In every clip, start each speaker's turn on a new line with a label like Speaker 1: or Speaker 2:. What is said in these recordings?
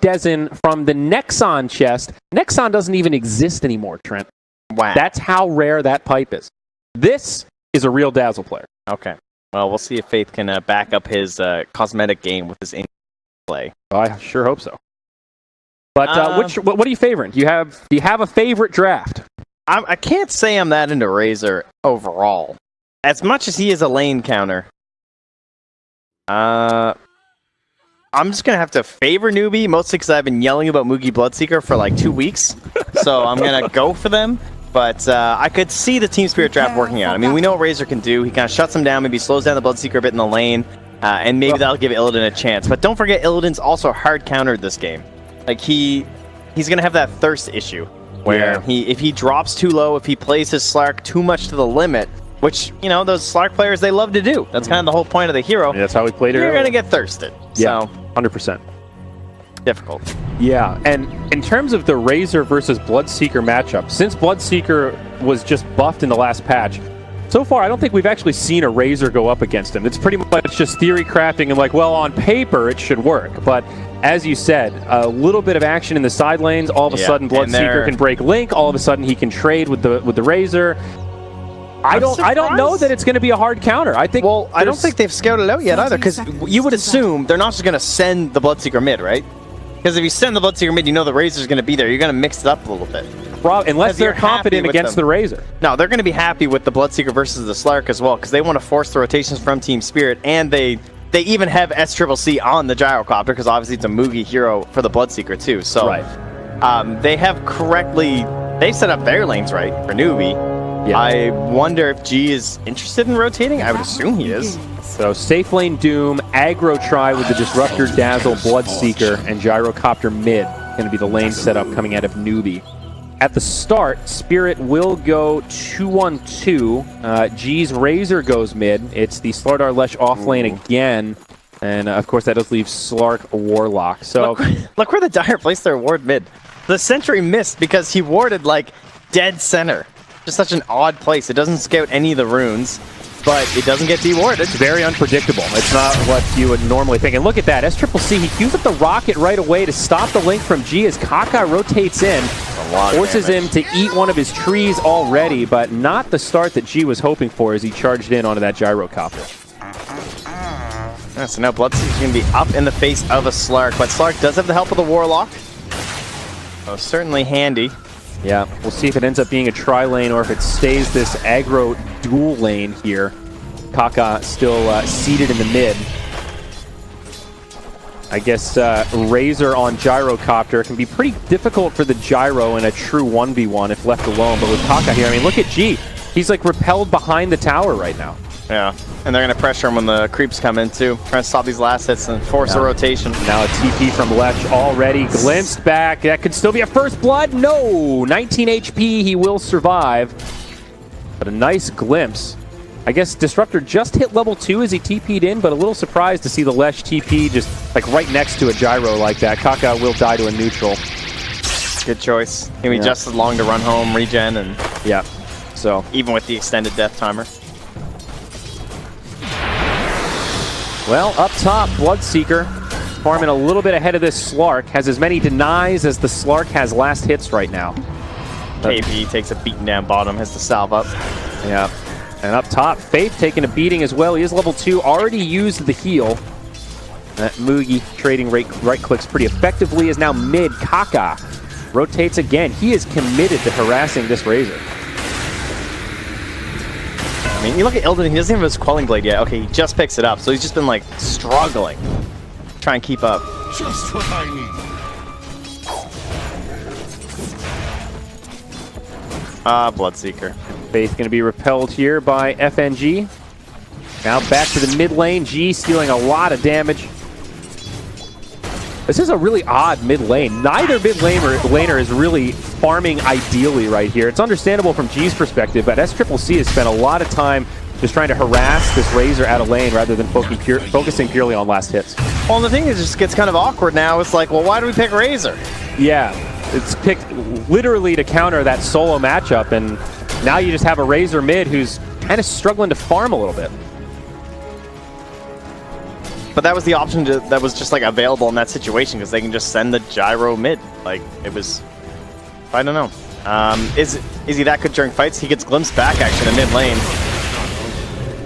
Speaker 1: Dezen from the Nexon chest. Nexon doesn't even exist anymore, Trent.
Speaker 2: Wow.
Speaker 1: That's how rare that pipe is. This is a real Dazzle player.
Speaker 2: Okay. Well, we'll see if Faith can back up his cosmetic game with his play.
Speaker 1: Oh, I sure hope so. But what are you favoring? Do you have a favorite draft?
Speaker 2: I can't say I'm that into Razor overall. As much as he is a lane counter, I'm just going to have to favor Newbee, mostly because I've been yelling about Mugi Bloodseeker for like 2 weeks. So I'm going to go for them. But I could see the Team Spirit draft working out. I mean, we know what Razor can do. He kind of shuts him down, maybe slows down the Bloodseeker a bit in the lane, and maybe that'll give Illidan a chance. But don't forget, Illidan's also hard countered this game. Like, he's going to have that thirst issue, where if he drops too low, if he plays his Slark too much to the limit, which, you know, those Slark players, they love to do. That's kind of the whole point of the hero.
Speaker 1: Yeah, that's how we played it.
Speaker 2: You're going to get thirsted.
Speaker 1: Yeah,
Speaker 2: so
Speaker 1: 100%.
Speaker 2: Difficult.
Speaker 1: Yeah, and in terms of the Razor versus Bloodseeker matchup, since Bloodseeker was just buffed in the last patch, so far I don't think we've actually seen a Razor go up against him. It's pretty much just theory crafting and like, well, on paper it should work. But as you said, a little bit of action in the side lanes, all of a sudden Bloodseeker can break Link, all of a sudden he can trade with the Razor. I don't know that it's going to be a hard counter. I think
Speaker 2: I don't think they've scouted it out yet either, because you would assume they're not just going to send the Bloodseeker mid, right? Because if you send the Bloodseeker mid, you know the Razor's going to be there. You're going to mix it up a little bit.
Speaker 1: Unless they're confident against the Razor.
Speaker 2: No, they're going to be happy with the Bloodseeker versus the Slark as well, because they want to force the rotations from Team Spirit, and they even have SCCC on the Gyrocopter, because obviously it's a Mugi hero for the Bloodseeker too. So they have correctly, they set up their lanes right for Newbee. Yeah. I wonder if G is interested in rotating. I would assume he is.
Speaker 1: So safe lane Doom, aggro try with the Disruptor, Dazzle, Bloodseeker, and Gyrocopter mid. Going to be the lane setup coming out of Newbee. At the start, Spirit will go 2-1-2. G's Razor goes mid. It's the Slardar Lesh off lane again. And of course that does leave Slark Warlock. So
Speaker 2: look where the Dire placed their ward mid. The Sentry missed because he warded like dead center. Just such an odd place. It doesn't scout any of the runes, but it doesn't get dewarded.
Speaker 1: It's very unpredictable. It's not what you would normally think. And look at that, SCCC, he queues up the rocket right away to stop the Link from G as Kaka rotates in, forces him to eat one of his trees already, but not the start that G was hoping for as he charged in onto that Gyrocopter.
Speaker 2: So now Bloodseeker's going to be up in the face of a Slark, but Slark does have the help of the Warlock. Oh, certainly handy.
Speaker 1: Yeah, we'll see if it ends up being a tri-lane or if it stays this aggro dual lane here. Kaka still seated in the mid. I guess Razor on Gyrocopter can be pretty difficult for the Gyro in a true 1v1 if left alone. But with Kaka here, I mean, look at G. He's like repelled behind the tower right now.
Speaker 2: Yeah, and they're going to pressure him when the creeps come in too. Trying to stop these last hits and force a rotation.
Speaker 1: Now a TP from Lesh already glimpsed back. That could still be a first blood. No! 19 HP, he will survive. But a nice glimpse. I guess Disruptor just hit level 2 as he TP'd in, but a little surprised to see the Lesh TP just like right next to a Gyro like that. Kaka will die to a neutral.
Speaker 2: Good choice. Can be just as long to run home, regen, and
Speaker 1: so
Speaker 2: even with the extended death timer.
Speaker 1: Well, up top, Bloodseeker, farming a little bit ahead of this Slark, has as many denies as the Slark has last hits right now.
Speaker 2: KP takes a beaten down bottom, has to salve up.
Speaker 1: Yeah, and up top, Faith taking a beating as well. He is level 2, already used the heal. That Mugi trading right clicks pretty effectively, is now mid. Kaka rotates again. He is committed to harassing this Razor.
Speaker 2: I mean, you look at Illidan, he doesn't even have his Quelling Blade yet. Okay, he just picks it up, so he's just been, like, struggling. Try and keep up.
Speaker 3: Just what I need.
Speaker 2: Bloodseeker.
Speaker 1: Faith going to be repelled here by FNG. Now back to the mid lane. G stealing a lot of damage. This is a really odd mid lane. Neither mid laner is really farming ideally right here. It's understandable from G's perspective, but SCCC has spent a lot of time just trying to harass this Razor out of lane rather than focusing purely on last hits.
Speaker 2: Well, the thing is, it just gets kind of awkward now. It's like, well, why do we pick Razor?
Speaker 1: Yeah, it's picked literally to counter that solo matchup, and now you just have a Razor mid who's kind of struggling to farm a little bit.
Speaker 2: But that was the option that was just like available in that situation because they can just send the gyro mid. Like it was, I don't know. Is he that good during fights? He gets glimpsed back action in mid lane.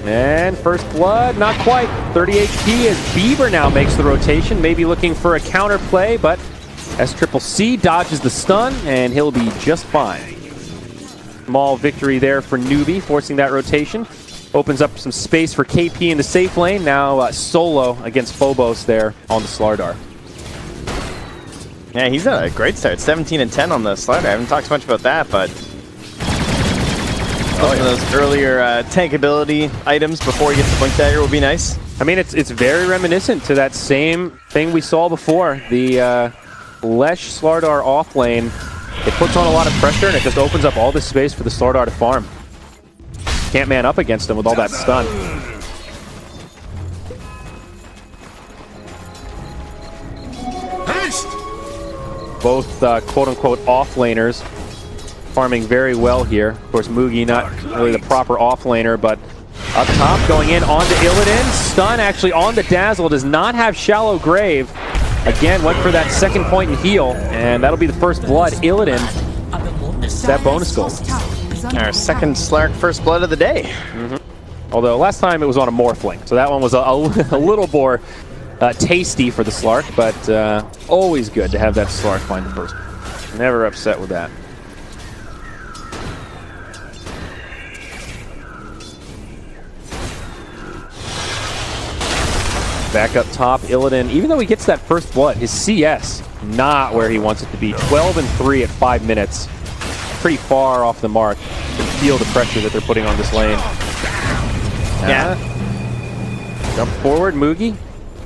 Speaker 1: And first blood, not quite. 30 HP as Bieber now makes the rotation, maybe looking for a counter play, but SCCC dodges the stun, and he'll be just fine. Small victory there for Newbee, forcing that rotation. Opens up some space for KP in the safe lane. Now solo against Phobos there on the Slardar.
Speaker 2: Yeah, he's a great start. 17 and 10 on the Slardar. I haven't talked much about that, but some of those earlier tank ability items before he gets the Blink Dagger will be nice.
Speaker 1: I mean, it's very reminiscent to that same thing we saw before. The Lesh Slardar off lane, it puts on a lot of pressure and it just opens up all this space for the Slardar to farm. Can't man up against him with all that stun. Both quote-unquote off-laners farming very well here. Of course, Mugi not really the proper off-laner, but up top going in onto Illidan. Stun actually on the Dazzle, does not have Shallow Grave. Again, went for that second point and heal, and that'll be the first blood. Illidan, that bonus goal.
Speaker 2: Our second Slark first blood of the day.
Speaker 1: Although last time it was on a Morphling, so that one was a little more tasty for the Slark, but always good to have that Slark find the first. Never upset with that. Back up top, Illidan, even though he gets that first blood, his CS not where he wants it to be. 12 and 3 at 5 minutes. Pretty far off the mark. You can feel the pressure that they're putting on this lane.
Speaker 2: Yeah.
Speaker 1: Jump forward, Mugi.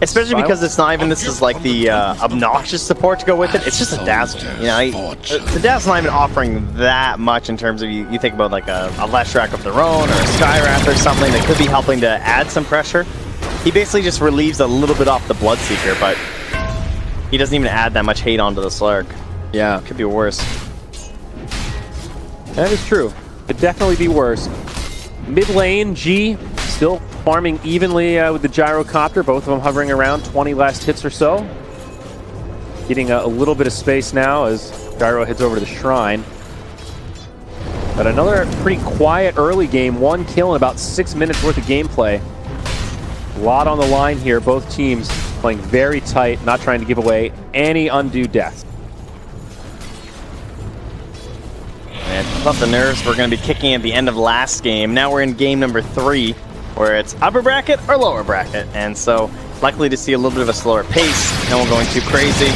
Speaker 2: Especially because it's not even this is like the obnoxious support to go with it. It's just a Dazzle. You know, the Dazzle's not even offering that much in terms of you think about like a Leshrac of their own or a Skywrath or something that could be helping to add some pressure. He basically just relieves a little bit off the Bloodseeker, but he doesn't even add that much hate onto the Slark.
Speaker 1: Yeah.
Speaker 2: Could be worse.
Speaker 1: That is true. Could definitely be worse. Mid lane, G still farming evenly with the Gyrocopter, both of them hovering around 20 last hits or so. Getting a little bit of space now as Gyro heads over to the Shrine. But another pretty quiet early game, 1 kill in about 6 minutes worth of gameplay. A lot on the line here, both teams playing very tight, not trying to give away any undue deaths.
Speaker 2: And I thought the nerves were going to be kicking at the end of last game. Now we're in game number 3, where it's upper bracket or lower bracket. And so, likely to see a little bit of a slower pace. No one going too crazy.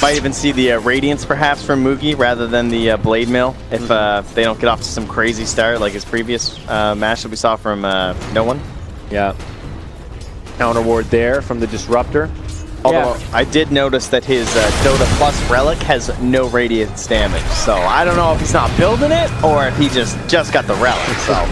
Speaker 2: Might even see the Radiance, perhaps, from Mugi rather than the Blade Mill if they don't get off to some crazy start like his previous match that we saw from No One.
Speaker 1: Yeah. Counter ward there from the Disruptor.
Speaker 2: Although I did notice that his Dota Plus Relic has no Radiance damage, so I don't know if he's not building it or if he just got the Relic. So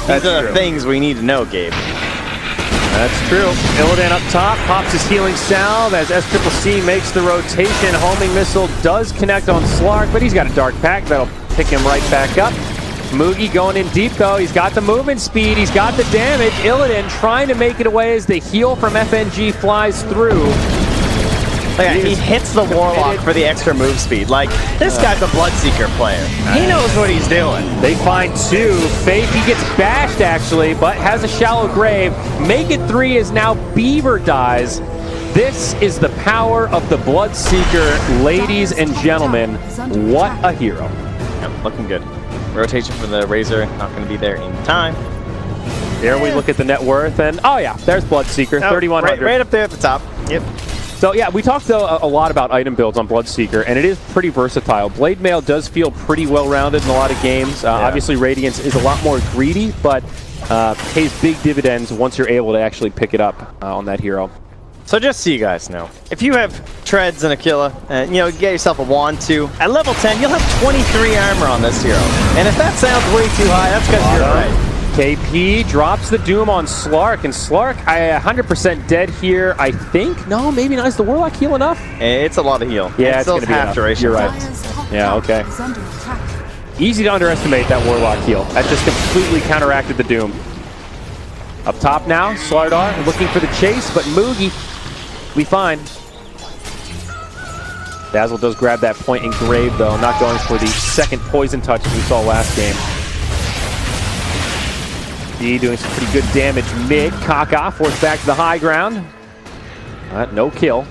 Speaker 2: these are the things we need to know, Gabe.
Speaker 1: That's true. Illidan up top, pops his healing salve as SCCC makes the rotation. Homing missile does connect on Slark, but he's got a Dark Pack that'll pick him right back up. Mugi going in deep though, he's got the movement speed, he's got the damage. Illidan trying to make it away as the heal from FNG flies through.
Speaker 2: Yeah, he hits the Warlock for the extra move speed. Like, this guy's a Bloodseeker player. He knows what he's doing.
Speaker 1: They find 2. Faith, he gets bashed actually, but has a Shallow Grave. Make it 3 as now Beaver dies. This is the power of the Bloodseeker, ladies and gentlemen. What a hero.
Speaker 2: Yep, looking good. Rotation for the Razor, not going to be there in time.
Speaker 1: There we look at the net worth, and oh yeah, there's Bloodseeker, 3,100.
Speaker 2: Right up there at the top. Yep.
Speaker 1: So yeah, we talked though a lot about item builds on Bloodseeker, and it is pretty versatile. Blade Mail does feel pretty well-rounded in a lot of games. Obviously, Radiance is a lot more greedy, but pays big dividends once you're able to actually pick it up on that hero.
Speaker 2: So just so you guys know, if you have Treads and Aquila, and you know, get yourself a Wand too, at level 10, you'll have 23 armor on this hero. And if that sounds way too high, that's because you're right.
Speaker 1: KP drops the Doom on Slark, and Slark, 100% dead here, I think. No, maybe not. Is the Warlock heal enough?
Speaker 2: It's a lot of heal.
Speaker 1: Yeah, it's going to be half duration. You're right. Yeah, okay. Easy to underestimate that Warlock heal. That just completely counteracted the Doom. Up top now, Slardar looking for the chase, but Moogie, we find. Dazzle does grab that point in Grave, though, not going for the second poison touch as we saw last game. D doing some pretty good damage mid. Kaka forced back to the high ground. No kill.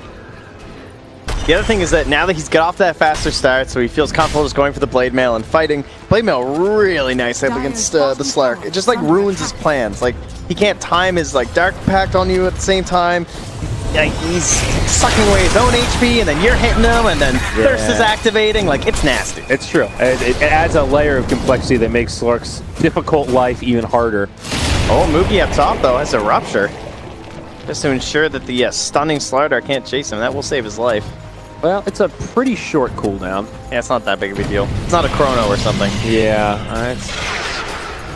Speaker 2: The other thing is that now that he's got off that faster start, so he feels comfortable just going for the Blade Mail and fighting. Blade Mail really nice up against the Slark. It just like ruins his plans. Like he can't time his like Dark Pact on you at the same time. Like he's sucking away his own HP, and then you're hitting him, and then Thirst is activating. Like it's nasty.
Speaker 1: It's true. It adds a layer of complexity that makes Slark's difficult life even harder.
Speaker 2: Oh, Moogie up top though has a Rupture, just to ensure that the stunning Slardar can't chase him. That will save his life.
Speaker 1: Well, it's a pretty short cooldown.
Speaker 2: Yeah, it's not that big of a deal. It's not a chrono or something.
Speaker 1: Yeah,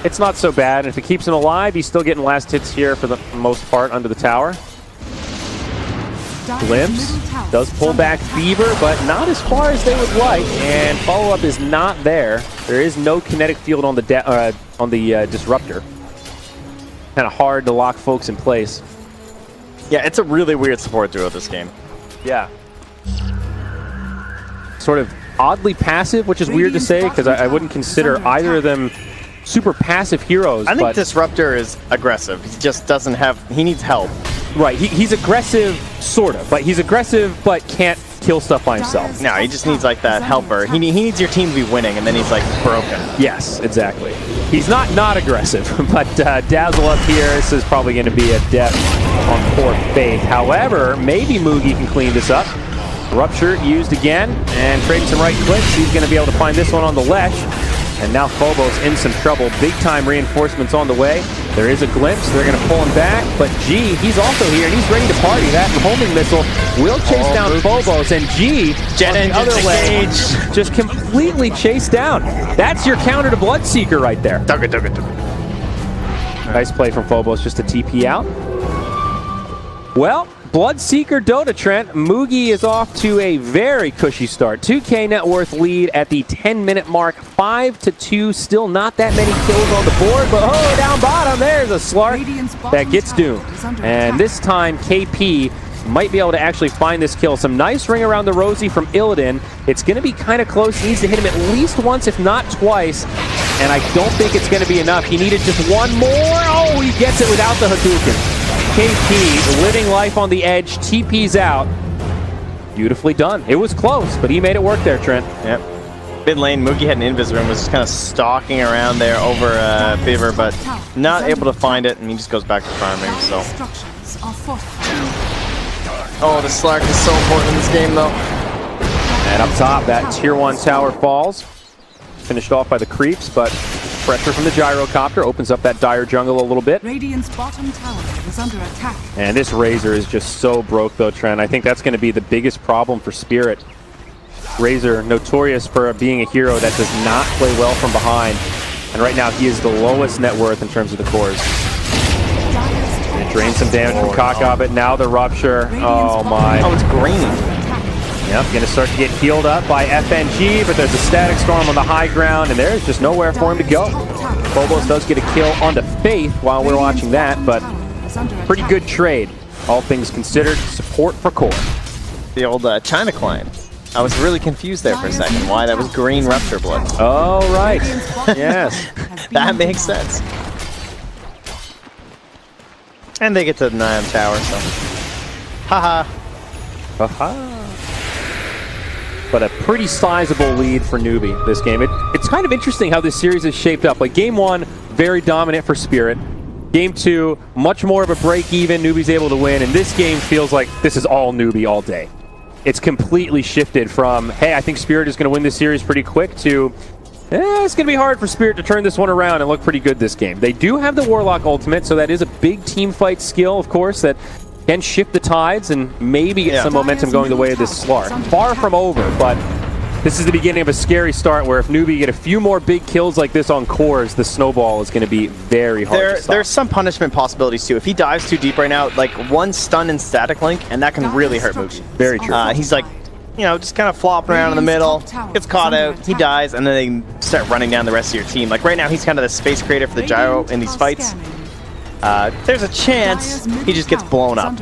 Speaker 1: it's not so bad. If it keeps him alive, he's still getting last hits here for the most part under the tower. Glimpse does pull back Fever, but not as far as they would like, and follow-up is not there. There is no kinetic field on the Disruptor. Kind of hard to lock folks in place.
Speaker 2: Yeah, it's a really weird support duo this game.
Speaker 1: Yeah. Sort of oddly passive, which is weird to say, because I wouldn't consider either of them super passive heroes.
Speaker 2: I think Disruptor is aggressive. He just doesn't have... He needs help.
Speaker 1: Right, he's aggressive, sort of. Like, he's aggressive, but can't kill stuff by himself.
Speaker 2: No, he just needs, like, that helper. He needs your team to be winning, and then he's, like, broken.
Speaker 1: Yes, exactly. He's not aggressive, but Dazzle up here, this is probably going to be a death on poor faith. However, maybe Moogie can clean this up. Rupture used again, and trading some right clicks. He's going to be able to find this one on the Lesh. And now Phobos in some trouble. Big-time reinforcements on the way. There is a glimpse. They're going to pull him back. But G, he's also here, and he's ready to party. That homing missile will chase down Phobos. And G,
Speaker 2: Jet
Speaker 1: on the other way, just completely chased down. That's your counter to Bloodseeker right there. Nice play from Phobos just to TP out. Well, Bloodseeker Dota, Trent. Moogie is off to a very cushy start. 2K net worth lead at the 10-minute mark. 5-2. Still not that many kills on the board, but oh, down bottom, there's a Slark that gets doomed. And this time, KP might be able to actually find this kill. Some nice ring around the Rosie from Illidan. It's going to be kind of close. He needs to hit him at least once, if not twice. And I don't think it's going to be enough. He needed just one more. Oh, he gets it without the Hadouken. KP living life on the edge, TP's out. Beautifully done. It was close, but he made it work there, Trent.
Speaker 2: Yep. Mid lane, Moogie had an invis room, was just kind of stalking around there over Fever, but not able to find it, and he just goes back to farming, so. Oh, the Slark is so important in this game, though.
Speaker 1: And up top, that tier 1 tower falls. Finished off by the creeps, but pressure from the gyrocopter opens up that dire jungle a little bit.
Speaker 3: Radiant's bottom tower is under attack.
Speaker 1: And this Razor is just so broke, though, Trent. I think that's going to be the biggest problem for Spirit. Razor, notorious for being a hero that does not play well from behind. And right now, he is the lowest net worth in terms of the cores. And it drains some damage from Kaka, but now the Rupture. Oh, my.
Speaker 2: Oh, it's green.
Speaker 1: Yep, going to start to get healed up by FNG, but there's a Static Storm on the high ground, and there's just nowhere for him to go. Phobos does get a kill onto Faith while we're watching that, but pretty good trade. All things considered, support for core.
Speaker 2: The old China Climb. I was really confused there for a second, why that was green Rupture blood.
Speaker 1: Oh, right. Yes.
Speaker 2: That makes sense. And they get to the 9 tower, so. Haha.
Speaker 1: Haha. But a pretty sizable lead for Newbee this game. It's kind of interesting how this series is shaped up. Like game 1, very dominant for Spirit. Game 2, much more of a break even. Newbee's able to win. And this game feels like this is all Newbee all day. It's completely shifted from, hey, I think Spirit is going to win this series pretty quick to, it's going to be hard for Spirit to turn this one around and look pretty good this game. They do have the Warlock ultimate, so that is a big team fight skill, of course, that can shift the tides and maybe get some momentum going the way of this Slark. Far from over, but this is the beginning of a scary start where if Newbee get a few more big kills like this on cores, the snowball is going to be very hard to stop.
Speaker 2: There's some punishment possibilities too. If he dives too deep right now, like one stun and static link, and that can really hurt Moogie.
Speaker 1: Very true.
Speaker 2: He's like, you know, just kind of flopping around in the middle, gets caught out, he dies, and then they start running down the rest of your team. Like right now, he's kind of the space creator for the gyro in these fights. there's a chance he just gets blown up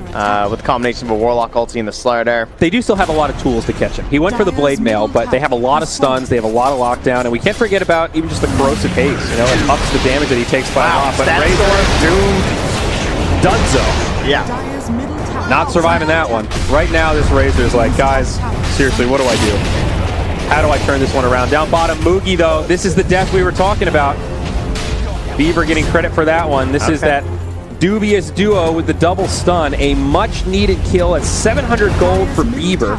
Speaker 2: with a combination of a Warlock ulti and the Slardar.
Speaker 1: They do still have a lot of tools to catch him. He went for the Blade Mail, but they have a lot of stuns, they have a lot of lockdown, and we can't forget about even just the corrosive haze. You know, it ups the damage that he takes by off. But Razor, Dunzo.
Speaker 2: Yeah.
Speaker 1: Not surviving that one. Right now, this Razor is like, guys, seriously, what do I do? How do I turn this one around? Down bottom, Moogie, though. This is the death we were talking about. Beaver getting credit for that one. This is that dubious duo with the double stun. A much-needed kill at 700 gold for Beaver.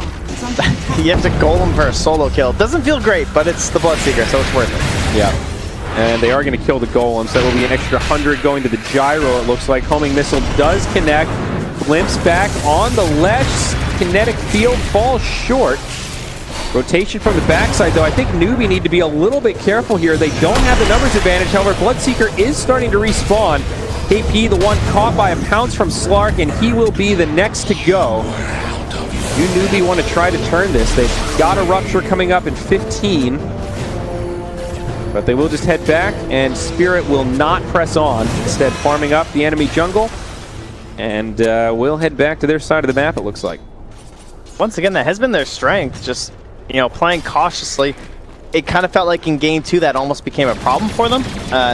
Speaker 2: You have to golem for a solo kill. Doesn't feel great, but it's the Bloodseeker, so it's worth it.
Speaker 1: Yeah. And they are going to kill the golem, so it'll be an extra 100 going to the gyro, it looks like. Homing missile does connect. Glimpse back on the left. Kinetic field falls short. Rotation from the backside, though. I think Newbee need to be a little bit careful here. They don't have the numbers advantage. However, Bloodseeker is starting to respawn. KP, the one caught by a pounce from Slark, and he will be the next to go. You Newbee want to try to turn this. They've got a Rupture coming up in 15. But they will just head back, and Spirit will not press on. Instead, farming up the enemy jungle. And we'll head back to their side of the map, it looks like.
Speaker 2: Once again, that has been their strength. Just, you know, playing cautiously. It kind of felt like in game 2 that almost became a problem for them.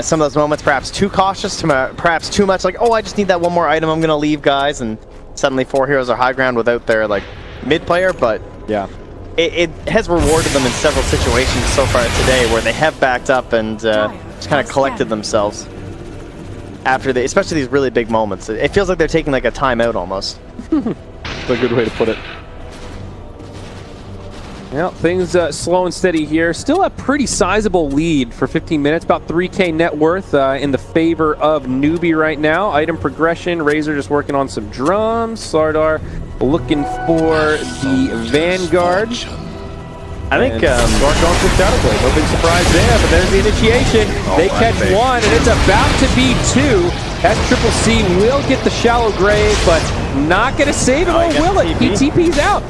Speaker 2: Some of those moments perhaps too cautious, perhaps too much like, oh, I just need that one more item, I'm going to leave, guys. And suddenly 4 heroes are high ground without their like mid player, but
Speaker 1: yeah,
Speaker 2: it has rewarded them in several situations so far today where they have backed up and just kind of collected themselves after especially these really big moments. It feels like they're taking like a timeout almost.
Speaker 1: That's a good way to put it. Well, things slow and steady here. Still a pretty sizable lead for 15 minutes. About 3K net worth in the favor of Newbee right now. Item progression. Razor just working on some drums. Slardar looking for the Vanguard.
Speaker 2: I think
Speaker 1: Slark going for Shadow Blade. No big surprise there, but there's the initiation. They catch one, and it's about to be 2. As Triple C will get the Shallow Grave, but not going to save it. Oh, will it? He TP's out.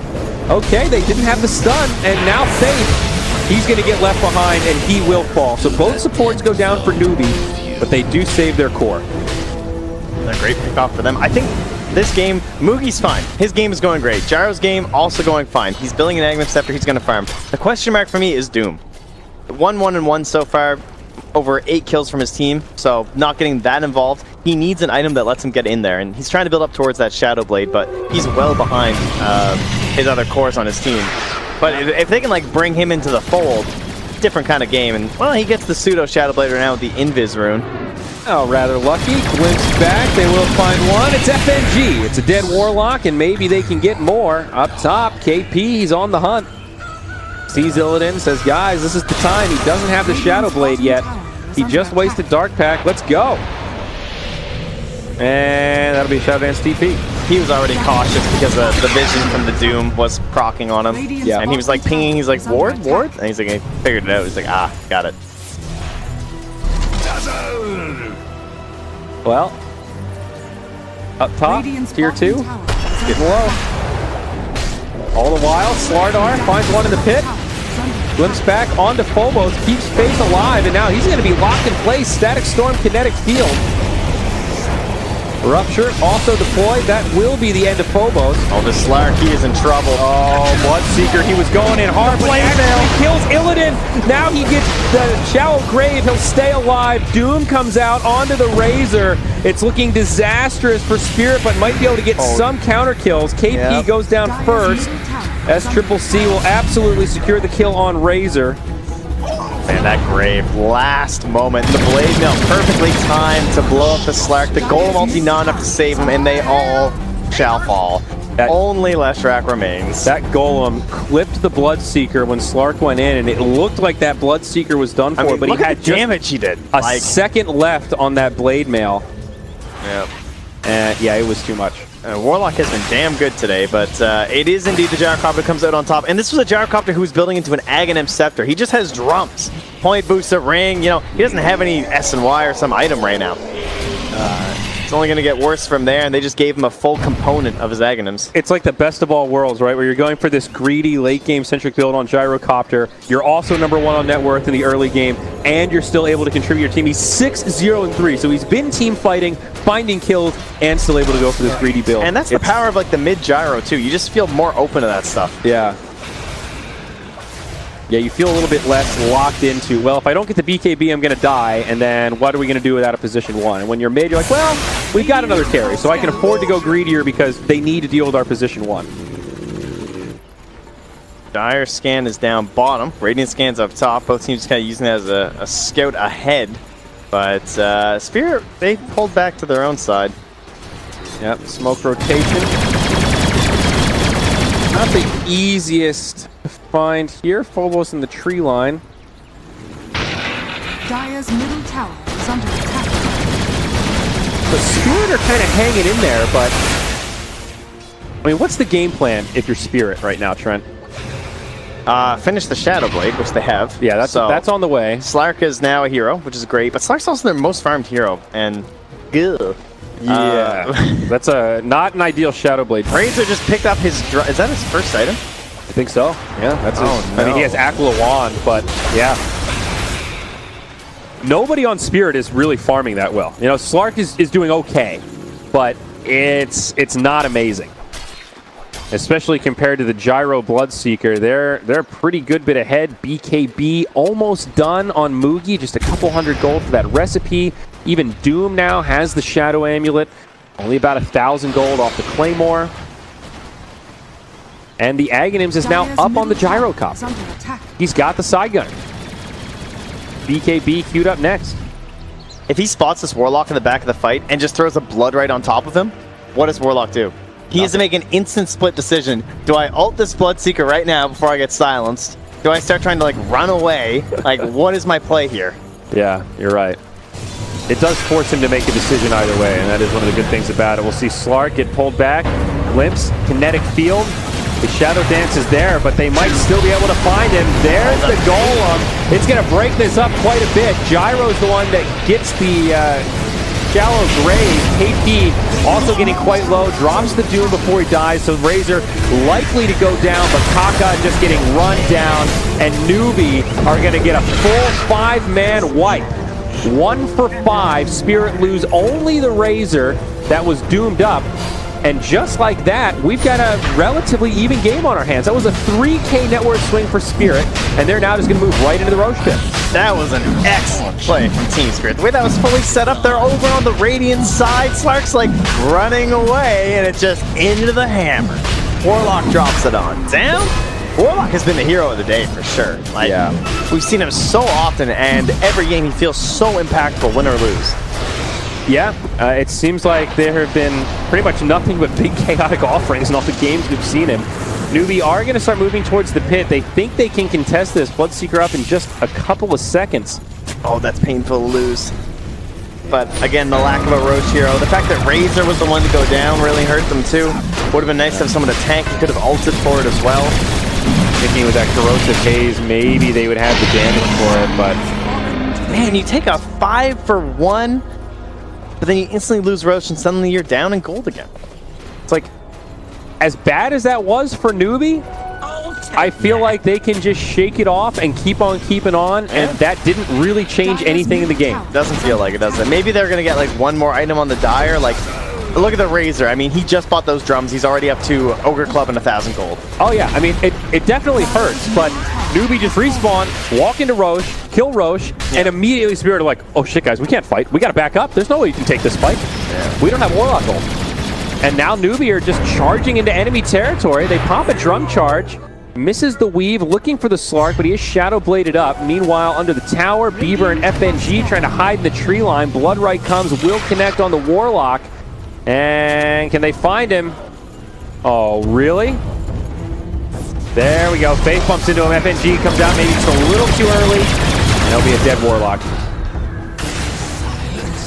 Speaker 1: Okay, they didn't have the stun, and now Faith, he's going to get left behind, and he will fall. So both supports go down for Newbee, but they do save their core.
Speaker 2: A great pick-off for them. I think this game, Moogie's fine. His game is going great. Gyro's game also going fine. He's building an Aghanim Scepter, he's going to farm. The question mark for me is Doom. 1-1-1 so far, over 8 kills from his team, so not getting that involved. He needs an item that lets him get in there, and he's trying to build up towards that Shadow Blade, but he's well behind his other cores on his team. But if they can like bring him into the fold, different kind of game, and well, he gets the pseudo Shadow Blade right now with the Invis rune.
Speaker 1: Oh, rather lucky. Glimpse back. They will find one. It's FNG. It's a dead Warlock, and maybe they can get more. Up top, KP, he's on the hunt. Sees Illidan, says, guys, this is the time. He doesn't have the Shadow Blade yet. He just wasted Dark Pack. Let's go. And that'll be Shadow Dance TP.
Speaker 2: He was already cautious because the vision from the Doom was proccing on him.
Speaker 1: Yeah.
Speaker 2: And he was like pinging, he's like, Ward? Ward? And he's like, he figured it out. He's like, ah, got it.
Speaker 1: Well, up top, tier 2, getting low. All the while, Slardar finds one in the pit. Glimpse back onto Phobos, keeps Faith alive, and now he's going to be locked in place. Static Storm, Kinetic Field. Rupture also deployed. That will be the end of Phobos.
Speaker 2: Oh, the Slark, he is in trouble.
Speaker 1: Oh, Bloodseeker, he was going in hard. Blade Mail kills Illidan. Now he gets the Shallow Grave. He'll stay alive. Doom comes out onto the Razor. It's looking disastrous for Spirit, but might be able to get some counter kills. KP goes down first, as Triple C will absolutely secure the kill on Razor.
Speaker 2: Man, that Grave, last moment. The Blade Mail perfectly timed to blow up the Slark. The Golem ulti not enough to save him, and they all shall fall. Only Leshrac remains.
Speaker 1: That Golem clipped the Bloodseeker when Slark went in, and it looked like that Bloodseeker was done for,
Speaker 2: I mean,
Speaker 1: but he had
Speaker 2: the damage he did.
Speaker 1: A second left on that Blade Mail.
Speaker 2: Yep.
Speaker 1: And yeah, it was too much.
Speaker 2: Warlock has been damn good today, but it is indeed the Gyrocopter comes out on top. And this was a Gyrocopter who was building into an Aghanim Scepter. He just has drums. Point booster, ring, you know, he doesn't have any S&Y or some item right now. It's only going to get worse from there, and they just gave him a full component of his Aghanims.
Speaker 1: It's like the best of all worlds, right? Where you're going for this greedy late-game centric build on Gyrocopter. You're also #1 on net worth in the early game, and you're still able to contribute your team. He's 6-0-3, so he's been team fighting finding kills and still able to go for this greedy build.
Speaker 2: And that's the power of like the mid gyro too. You just feel more open to that stuff.
Speaker 1: Yeah. Yeah, you feel a little bit less locked into, well, if I don't get the BKB, I'm going to die, and then what are we going to do without a position 1? And when you're mid, you're like, well, we've got another carry, so I can afford to go greedier because they need to deal with our position 1.
Speaker 2: Dire scan is down bottom. Radiant scan's up top. Both teams kind of using it as a scout ahead. But Spirit, they pulled back to their own side.
Speaker 1: Yep, smoke rotation. Not the easiest to find here. Phobos in the tree line.
Speaker 3: Dire's middle tower is under attack.
Speaker 1: The Spirit are kind of hanging in there, but... I mean, what's the game plan if you're Spirit right now, Trent?
Speaker 2: Finish the Shadow Blade, which they have.
Speaker 1: Yeah, that's on the way.
Speaker 2: Slark is now a hero, which is great, but Slark's also their most farmed hero, and... Ugh.
Speaker 1: Yeah, that's not an ideal Shadow Blade.
Speaker 2: Razor just picked up his... Is that his first item?
Speaker 1: I think so. Yeah, that's his...
Speaker 2: Oh, no.
Speaker 1: I mean, he has Aquila Wand, but yeah. Nobody on Spirit is really farming that well. You know, Slark is doing okay, but it's not amazing. Especially compared to the Gyro Bloodseeker. They're a pretty good bit ahead. BKB almost done on Mugi. Just a couple hundred gold for that recipe. Even Doom now has the Shadow Amulet. Only about 1,000 gold off the Claymore. And the Aghanims is now up on the Gyro Cop. He's got the side gunner. BKB queued up next.
Speaker 2: If he spots this Warlock in the back of the fight and just throws a Blood right on top of him, what does Warlock do? He has to make an instant split decision. Do I ult this Bloodseeker right now before I get silenced? Do I start trying to like run away? Like, what is my play here?
Speaker 1: Yeah, you're right. It does force him to make a decision either way, and that is one of the good things about it. We'll see Slark get pulled back. Glimpse, kinetic field. The Shadow Dance is there, but they might still be able to find him. There's the Golem. It's going to break this up quite a bit. Gyro's the one that gets the shallow grave. KP also getting quite low. Drops the Doom before he dies, so Razor likely to go down, but Kaka just getting run down, and Newbee are going to get a full 5-man wipe. 1 for 5. Spirit lose only the Razor that was doomed up. And just like that, we've got a relatively even game on our hands. That was a 3K net worth swing for Spirit, and they're now just going to move right into the Roche pit.
Speaker 2: That was an excellent play from Team Spirit. The way that was fully set up, they're over on the Radiant side. Slark's like running away, and it's just into the hammer. Warlock drops it on. Down? Warlock has been the hero of the day for sure. Like,
Speaker 1: yeah.
Speaker 2: We've seen him so often, and every game he feels so impactful, win or lose.
Speaker 1: Yeah, it seems like there have been pretty much nothing but big chaotic offerings in all the games we've seen him. Newbee are going to start moving towards the pit. They think they can contest this Bloodseeker up in just a couple of seconds.
Speaker 2: Oh, that's painful to lose. But again, the lack of a Roche hero, the fact that Razor was the one to go down really hurt them too. Would have been nice to have someone to tank. He could have ulted for it as well.
Speaker 1: Thinking with that corrosive haze, maybe they would have the damage for it, but...
Speaker 2: Man, you take a 5 for 1, but then you instantly lose Roche and suddenly you're down in gold again.
Speaker 1: It's like, as bad as that was for Newbee, I feel like they can just shake it off and keep on keeping on, and that didn't really change anything in the game.
Speaker 2: Doesn't feel like it, does it? Maybe they're going to get like one more item on the Dire. Like, look at the Razor. I mean, he just bought those drums. He's already up to Ogre Club and 1,000 gold.
Speaker 1: Oh yeah, I mean, it definitely hurts, but Newbee just respawn, walk into Roche, kill Roche, and immediately Spirit are like, oh shit guys, we can't fight. We got to back up. There's no way you can take this fight. Yeah. We don't have Warlock gold. And now Newbee are just charging into enemy territory. They pop a drum charge. Misses the weave, looking for the Slark, but he is Shadow Bladed up. Meanwhile, under the tower, Bieber and FNG trying to hide in the tree line. Bloodright comes, will connect on the Warlock. And can they find him? Oh, really? There we go. Faith bumps into him. FNG comes out maybe just a little too early. And he'll be a dead Warlock.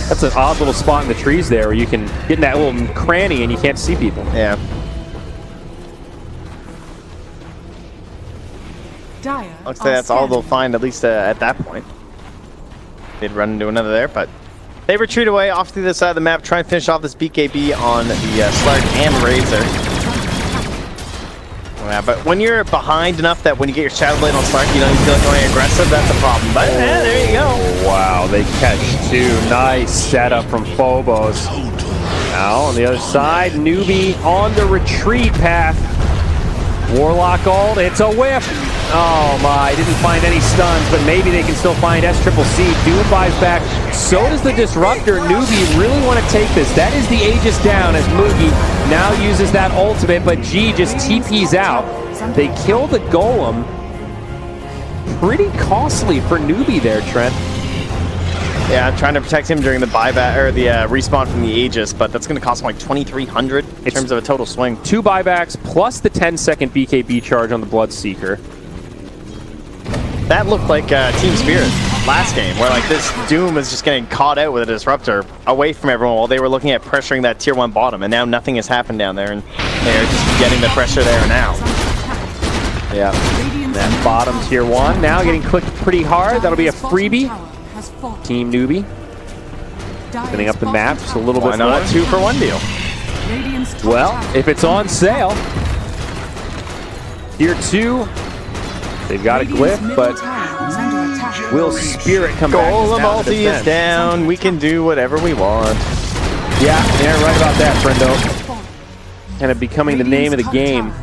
Speaker 1: That's an odd little spot in the trees there where you can get in that little cranny and you can't see people.
Speaker 2: Yeah. Looks like that's all they'll find, at least at that point. They'd run into another there, but they retreat away off to the side of the map, try and finish off this BKB on the Slark and Razor. Yeah, but when you're behind enough that when you get your Shadow Blade on Slark, you don't feel like going aggressive, that's a problem. But there you go.
Speaker 1: Wow. Wow, they catch two. Nice setup from Phobos. Now on the other side, Newbee on the retreat path. Warlock ult, it's a whip. Oh my, didn't find any stuns, but maybe they can still find SCCC. Doom buys back. So does the Disruptor. Newbee really want to take this. That is the Aegis down as Mugi now uses that ultimate, but G just TPs out. They kill the Golem. Pretty costly for Newbee there, Trent.
Speaker 2: Yeah, I'm trying to protect him during the buyback or the respawn from the Aegis, but that's going to cost him like 2,300 in terms of a total swing.
Speaker 1: 2 buybacks plus the 10-second BKB charge on the Bloodseeker.
Speaker 2: That looked like Team Spirit last game, where like this Doom is just getting caught out with a Disruptor away from everyone while they were looking at pressuring that tier 1 bottom, and now nothing has happened down there, and they're just getting the pressure there now.
Speaker 1: Yeah, that bottom tier 1 now getting clicked pretty hard. That'll be a freebie. Team Newbee spinning up the map just a little bit more.
Speaker 2: Why not a 2-for-1 deal?
Speaker 1: Well, if it's on sale, tier 2, they've got a glyph, but will Spirit come back?
Speaker 2: Golem ulti is down. We can do whatever we want.
Speaker 1: Yeah, they're right about that, friendo. Kind of becoming the name of the game.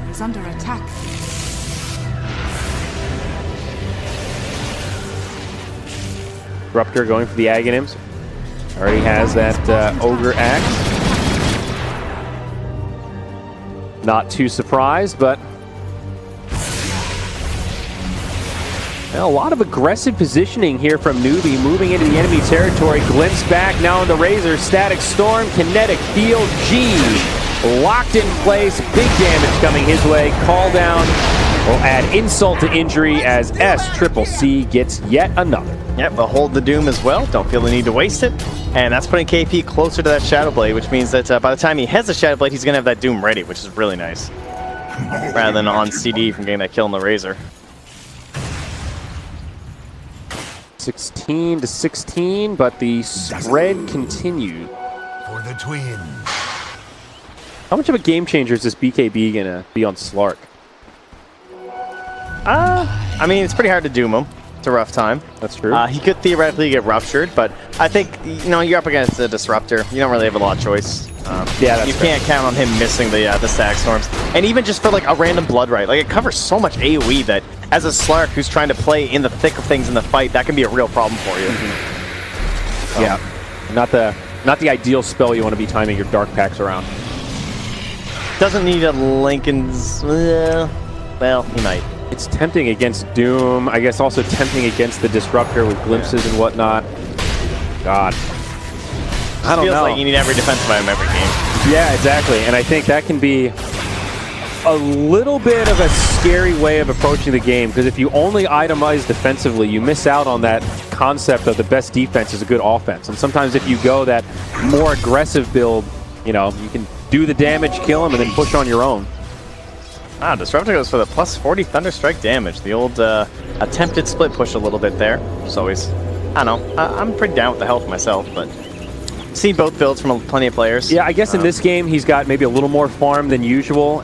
Speaker 1: Disruptor going for the Aghanims. Already has that Ogre Axe. Not too surprised, but a lot of aggressive positioning here from Newbee, moving into the enemy territory. Glimpse back now on the Razor. Static Storm, Kinetic Field, G. Locked in place, big damage coming his way. Call down will add insult to injury as SCCC gets yet another.
Speaker 2: Yep, but hold the Doom as well. Don't feel the need to waste it. And that's putting KP closer to that Shadow Blade, which means that by the time he has the Shadow Blade, he's going to have that Doom ready, which is really nice. Rather than on CD from getting that kill on the Razor.
Speaker 1: 16 to 16, but the spread continues.
Speaker 4: For the twin.
Speaker 1: How much of a game changer is this BKB going to be on Slark?
Speaker 2: I mean, it's pretty hard to Doom him. It's a rough time.
Speaker 1: That's true.
Speaker 2: He could theoretically get ruptured, but I think, you know, you're up against a Disruptor. You don't really have a lot of choice.
Speaker 1: Yeah, that's
Speaker 2: you can't count on him missing the Static Storms. And even just for like a random Blood Right, like it covers so much AoE that as a Slark who's trying to play in the thick of things in the fight, that can be a real problem for you.
Speaker 1: Yeah, not the ideal spell you want to be timing your Dark Packs around.
Speaker 2: Doesn't need a Lincoln's, well, he might.
Speaker 1: It's tempting against Doom, I guess also tempting against the Disruptor with glimpses and whatnot. God. I don't
Speaker 2: feels
Speaker 1: know.
Speaker 2: like you need every defensive item every game.
Speaker 1: Yeah, exactly. And I think that can be a little bit of a scary way of approaching the game, because if you only itemize defensively, you miss out on that concept of the best defense is a good offense. And sometimes if you go that more aggressive build, you know, you can do the damage, kill him, and then push on your own.
Speaker 2: Disruptor goes for the plus 40 Thunderstrike damage. The old attempted split push a little bit there. It's always, I don't know, I'm pretty down with the health myself, but seen both builds from plenty of players.
Speaker 1: Yeah, I guess in this game he's got maybe a little more farm than usual.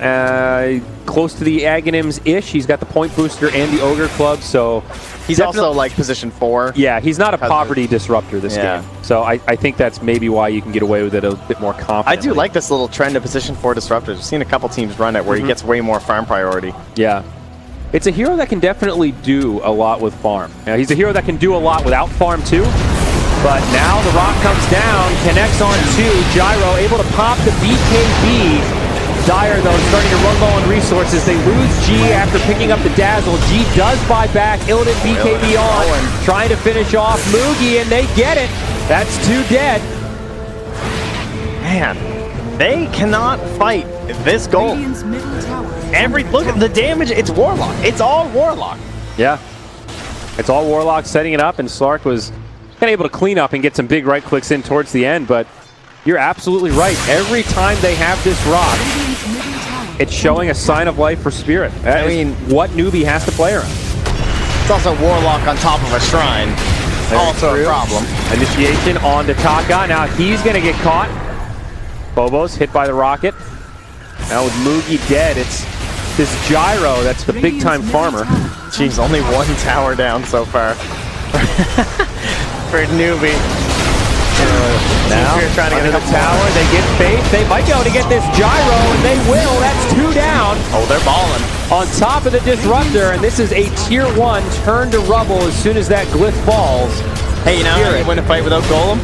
Speaker 1: Close to the Aghanims-ish. He's got the point booster and the Ogre Club, so
Speaker 2: he's also like position 4.
Speaker 1: Yeah, he's not a poverty disruptor this game. So I think that's maybe why you can get away with it a bit more confidently.
Speaker 2: I do like this little trend of position 4 disruptors. I've seen a couple teams run it where he gets way more farm priority.
Speaker 1: Yeah. It's a hero that can definitely do a lot with farm. Now, he's a hero that can do a lot without farm too. But now the rock comes down, connects on 2. Gyro able to pop the BKB. Dire, though, starting to run low on resources. They lose G after picking up the Dazzle. G does buy back. Illidan BKB on, trying to finish off Mugi, and they get it. That's 2 dead.
Speaker 2: Man, they cannot fight this goal. Look at the damage. It's Warlock. It's all Warlock.
Speaker 1: Yeah. It's all Warlock setting it up, and Slark was kind of able to clean up and get some big right clicks in towards the end, but you're absolutely right. Every time they have this rock, it's showing a sign of life for Spirit. I mean, what Newbee has to play around.
Speaker 2: It's also Warlock on top of a shrine. Also a problem.
Speaker 1: Initiation on to Taka. Now he's going to get caught. Phobos hit by the rocket. Now with Mugi dead, it's this Gyro that's the big-time farmer.
Speaker 2: Jeez, only 1 tower down so far. for Newbee.
Speaker 1: Now,
Speaker 2: Team Spirit trying to
Speaker 1: under
Speaker 2: get
Speaker 1: the tower, they get faith. They might be able to get this gyro, and they will. That's 2 down.
Speaker 2: Oh, they're balling.
Speaker 1: On top of the disruptor, and this is a tier 1 turn to rubble as soon as that glyph falls.
Speaker 2: Hey, you know how you win a fight without Golem?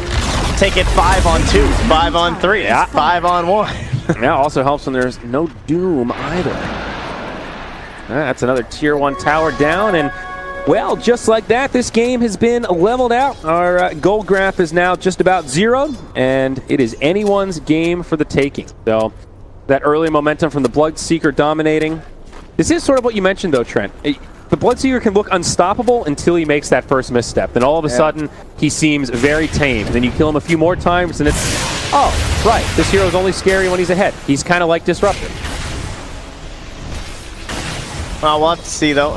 Speaker 2: Take it 5 on 2, 5 on 3,
Speaker 1: Yeah.
Speaker 2: 5 on 1.
Speaker 1: Yeah, also helps when there's no Doom either. That's another tier 1 tower down, and well, just like that, this game has been leveled out. Our gold graph is now just about zeroed, and it is anyone's game for the taking. So that early momentum from the Bloodseeker dominating. This is sort of what you mentioned, though, Trent. The Bloodseeker can look unstoppable until he makes that first misstep. Then all of a sudden, he seems very tame. Then you kill him a few more times, and it's, oh, right, this hero is only scary when he's ahead. He's kind of like Disruptor.
Speaker 2: Well, we'll have to see, though.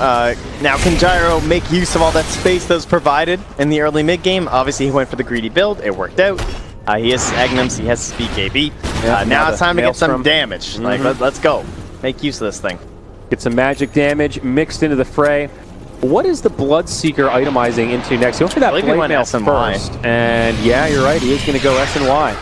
Speaker 2: Now, can Gyro make use of all that space that was provided in the early mid-game? Obviously, he went for the greedy build. It worked out. He has Agnums. He has BKB. Now it's time to get some damage. Like, let's go. Make use of this thing.
Speaker 1: Get some magic damage mixed into the fray. What is the Bloodseeker itemizing into next? Go for that blade mail first. And yeah, you're right. He is going to go S and Y.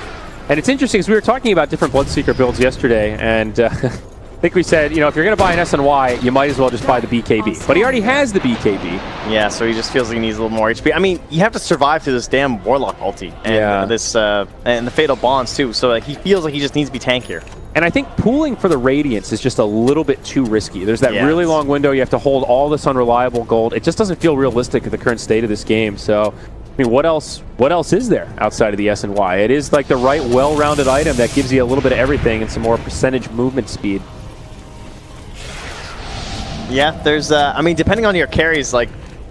Speaker 1: And it's interesting because we were talking about different Bloodseeker builds yesterday, and I think we said, you know, if you're going to buy an S&Y, you might as well just buy the BKB. But he already has the BKB.
Speaker 2: Yeah, so he just feels like he needs a little more HP. I mean, you have to survive through this damn Warlock ulti. And this and the Fatal Bonds, too. So like, he feels like he just needs to be tankier.
Speaker 1: And I think pooling for the Radiance is just a little bit too risky. There's that really long window. You have to hold all this unreliable gold. It just doesn't feel realistic at the current state of this game. So, I mean, what else is there outside of the S&Y? It is like the right, well-rounded item that gives you a little bit of everything and some more percentage movement speed.
Speaker 2: Yeah, there's, I mean, depending on your carries, like,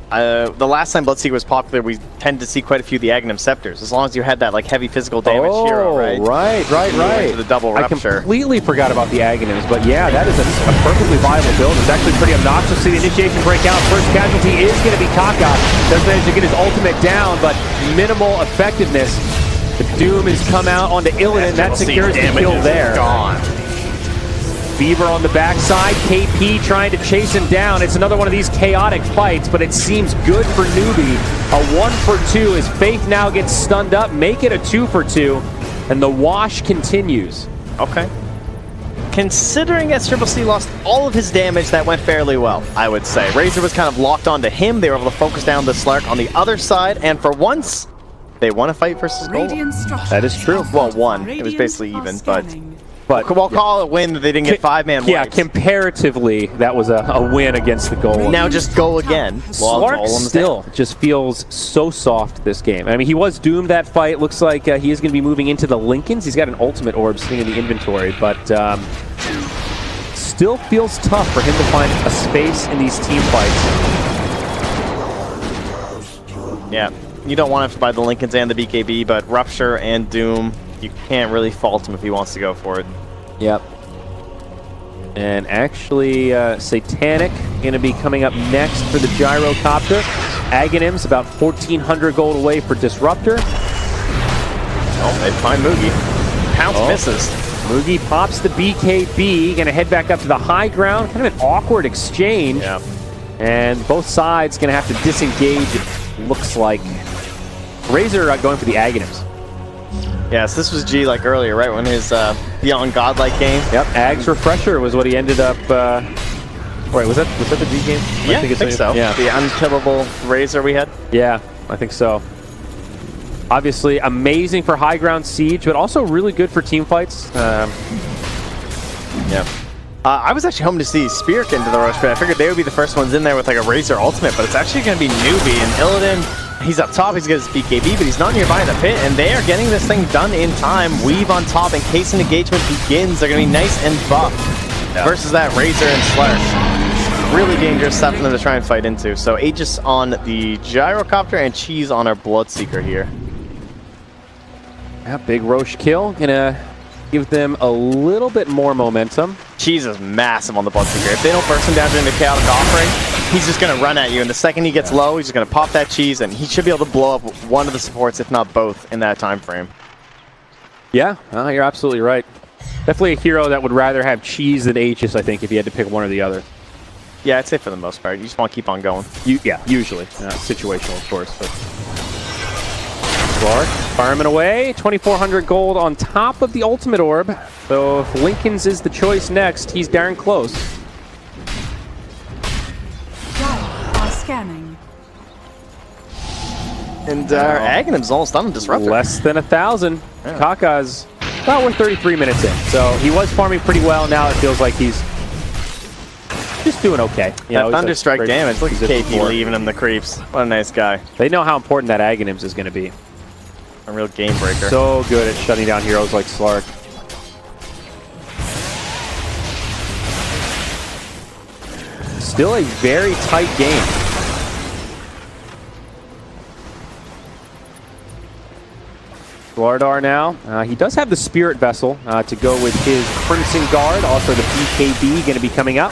Speaker 2: the last time Bloodseeker was popular, we tend to see quite a few of the Agnum Scepters, as long as you had that, like, heavy physical damage hero, right?
Speaker 1: Right.
Speaker 2: To the double rupture.
Speaker 1: I completely forgot about the Agnums, but yeah, that is a perfectly viable build. It's actually pretty obnoxious to see the initiation break out. First casualty is going to be Kaka. Does manage to get his ultimate down, but minimal effectiveness. The Doom has come out onto Illidan. That secures the kill there.
Speaker 2: Gone.
Speaker 1: Beaver on the backside, KP trying to chase him down. It's another one of these chaotic fights, but it seems good for Newbee. A 1 for 2 as Faith now gets stunned up. Make it a 2 for 2, and the wash continues.
Speaker 2: Okay. Considering SCCC lost all of his damage, that went fairly well, I would say. Razor was kind of locked onto him. They were able to focus down the Slark on the other side, and for once, they won a fight versus Golem.
Speaker 1: That is true.
Speaker 2: Well, won. It was basically even, but we'll call it a win that they didn't get 5-man wipes.
Speaker 1: Yeah, comparatively, that was a win against the Golem.
Speaker 2: Now just go again.
Speaker 1: Slark still just feels so soft this game. I mean, he was doomed that fight. Looks like he is going to be moving into the Lincolns. He's got an ultimate orb sitting in the inventory, but still feels tough for him to find a space in these team fights.
Speaker 2: Yeah, you don't want to have to buy the Lincolns and the BKB, but Rupture and Doom, you can't really fault him if he wants to go for it.
Speaker 1: Yep. And actually, Satanic going to be coming up next for the Gyrocopter. Aghanim's about 1,400 gold away for Disruptor.
Speaker 2: Oh, they find Moogie. Pounce misses.
Speaker 1: Moogie pops the BKB. Going to head back up to the high ground. Kind of an awkward exchange.
Speaker 2: Yeah. And
Speaker 1: both sides going to have to disengage, it looks like. Razor going for the Aghanims.
Speaker 2: Yes, this was G like earlier, right? When his Beyond Godlike game.
Speaker 1: Yep, Ag's Refresher was what he ended up. Wait, was that the G game?
Speaker 2: Yeah, I think so.
Speaker 1: Yeah.
Speaker 2: The unkillable Razor we had.
Speaker 1: Yeah, I think so. Obviously, amazing for high ground siege, but also really good for team fights.
Speaker 2: Yeah. I was actually hoping to see Spirit into the rush, but I figured they would be the first ones in there with like a Razor ultimate, but it's actually going to be Newbee and Illidan. He's up top, he's got his BKB, but he's not nearby in the pit, and they are getting this thing done in time. Weave on top in case an engagement begins. They're going to be nice and buffed versus that Razor and Slark. Really dangerous stuff for them to try and fight into. So Aegis on the Gyrocopter and Cheese on our Bloodseeker here.
Speaker 1: Yeah, big Roche kill. Gonna give them a little bit more momentum.
Speaker 2: Cheese is massive on the Bloodseeker. If they don't burst him down during the Chaotic Offering, he's just going to run at you, and the second he gets low, he's just going to pop that cheese, and he should be able to blow up one of the supports, if not both, in that time frame.
Speaker 1: Yeah, you're absolutely right. Definitely a hero that would rather have cheese than Aegis, I think, if you had to pick one or the other.
Speaker 2: Yeah, I'd say for the most part. You just want to keep on going.
Speaker 1: Yeah, usually. Situational, of course. But Clark fireman away. 2,400 gold on top of the ultimate orb. So if Lincoln's is the choice next, he's darn close.
Speaker 3: Scanning.
Speaker 2: And Aghanim's almost done with Disruptor.
Speaker 1: Less than 1,000.
Speaker 2: Yeah.
Speaker 1: Kaka's about we're 33 minutes in. So he was farming pretty well. Now it feels like he's just doing okay. You know,
Speaker 2: That Thunderstrike damage. Look at KP
Speaker 1: before.
Speaker 2: leaving him the creeps. What a nice guy.
Speaker 1: They know how important that Aghanims is going to be.
Speaker 2: A real game breaker.
Speaker 1: So good at shutting down heroes like Slark. Still a very tight game. Slardar now. He does have the Spirit Vessel to go with his Crimson Guard. Also the BKB going to be coming up.